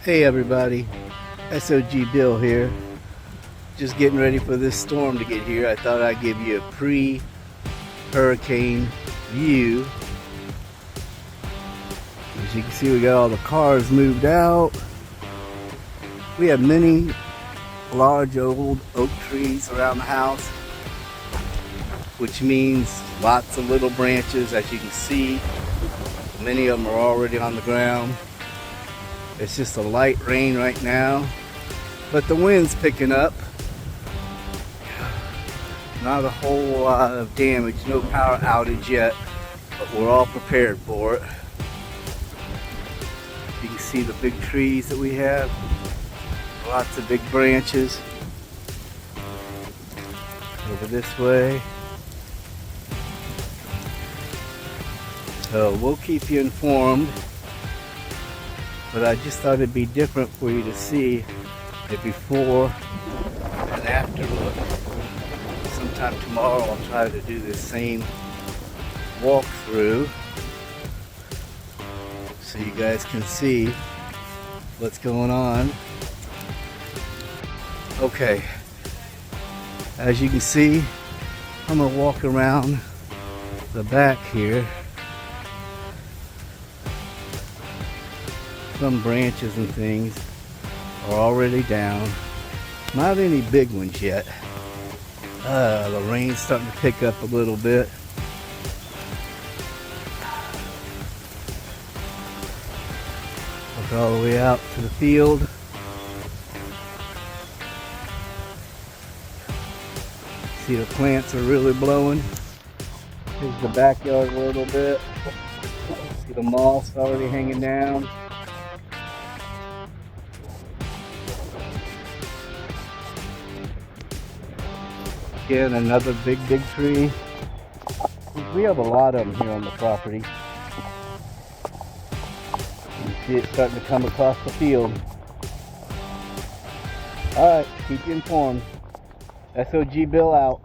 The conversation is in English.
Hey everybody, SOG Bill here. Just getting ready for this storm to get here. I thought I'd give you a pre-hurricane view. As you can see, we got all the cars moved out. We have many large old oak trees around the house, which means lots of little branches. As you can see, many of them are already on the ground. It's just a light rain right now, but the wind's picking up. Not a whole lot of damage, no power outage yet, but we're all prepared for it. You can see the big trees that we have, lots of big branches. Over this way. So we'll keep you informed. But I just thought it'd be different for you to see a before and after look. Sometime tomorrow I'll try to do this same walkthrough so you guys can see what's going on. Okay, as you can see, I'm gonna walk around the back here. Some branches and things are already down. Not any big ones yet. The rain's starting to pick up a little bit. Look all the way out to the field. See, the plants are really blowing. Here's the backyard a little bit. See the moss already hanging down. Again, another big tree. We have a lot of them here on the property. You can see it starting to come across the field. Alright, keep you informed. SOG Bill out.